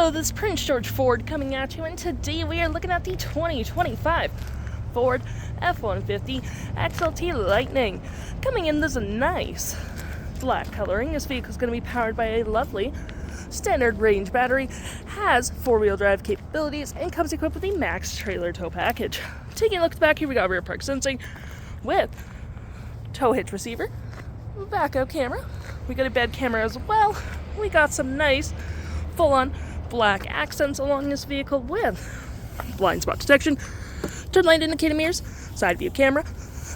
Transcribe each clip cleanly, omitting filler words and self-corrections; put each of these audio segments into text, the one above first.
Hello, this is Prince George Ford coming at you, and today we are looking at the 2025 Ford F-150 XLT Lightning. Coming in this nice black coloring. This vehicle is going to be powered by a lovely standard range battery, has four-wheel drive capabilities, and comes equipped with a max trailer tow package. Taking a look at the back here, we got rear park sensing with tow hitch receiver, backup camera. We got a bed camera as well. We got some nice full-on black accents along this vehicle with blind spot detection, turn light indicator mirrors, side view camera,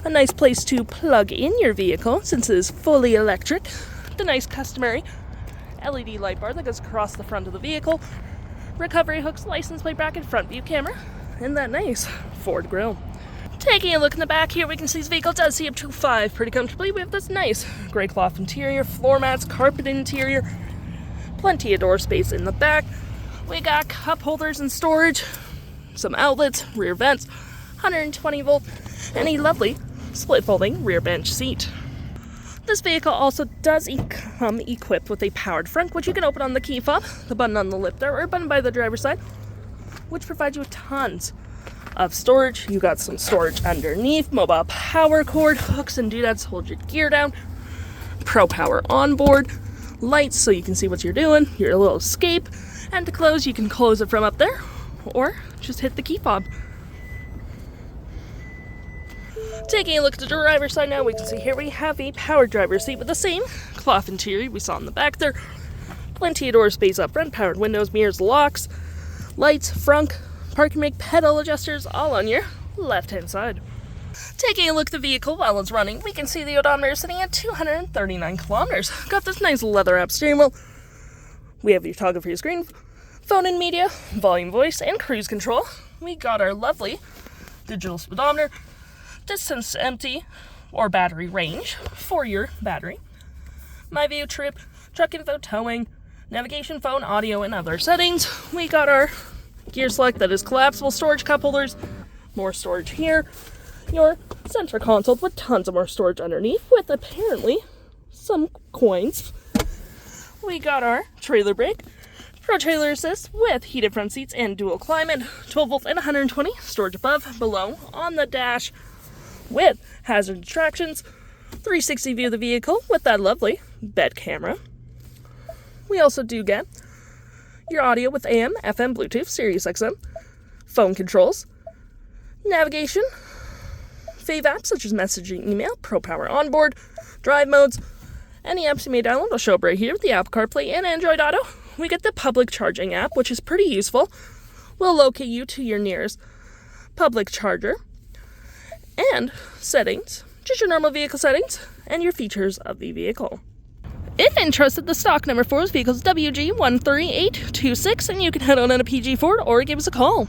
a nice place to plug in your vehicle since it is fully electric, the nice customary LED light bar that goes across the front of the vehicle, recovery hooks, license plate bracket, front view camera, and that nice Ford grille. Taking a look in the back here, we can see this vehicle does see up to 5 pretty comfortably. We have this nice gray cloth interior, floor mats, carpet interior, plenty of door space in the back. We got cup holders and storage, some outlets, rear vents, 120 volt, and a lovely split folding rear bench seat. This vehicle also does come equipped with a powered frunk, which you can open on the key fob, the button on the lip there, or a button by the driver's side, which provides you with tons of storage. You got some storage underneath, mobile power cord, hooks and doodads to hold your gear down, Pro Power Onboard, lights so you can see what you're doing, your little escape, and to close, you can close it from up there, or just hit the key fob. Taking a look at the driver's side now, we can see here we have a powered driver's seat with the same cloth interior we saw in the back there, plenty of door space up front, powered windows, mirrors, locks, lights, frunk, parking brake, pedal adjusters, all on your left-hand side. Taking a look at the vehicle while it's running, we can see the odometer sitting at 239 kilometers. Got this nice leather-wrapped steering wheel. We have your toggle for your screen, phone and media, volume, voice, and cruise control. We got our lovely digital speedometer, distance to empty or battery range for your battery, my view, trip, truck info, towing, navigation, phone, audio, and other settings. We got our gear select that is collapsible, storage cup holders, more storage here, your center console with tons of more storage underneath with apparently some coins. We got our trailer brake, Protrailer assist with heated front seats and dual climate, 12 volt and 120, storage above, below, on the dash with hazard distractions, 360 view of the vehicle with that lovely bed camera. We also do get your audio with AM, FM, Bluetooth, SiriusXM, phone controls, navigation, fave apps such as messaging, email, Pro Power Onboard, drive modes. Any apps you may download will show up right here with the Apple CarPlay and Android Auto. We get the public charging app, which is pretty useful. We'll locate you to your nearest public charger. And settings, just your normal vehicle settings, and your features of the vehicle. If interested, the stock number for this vehicle is WG13826, and you can head on in a PG Ford or give us a call.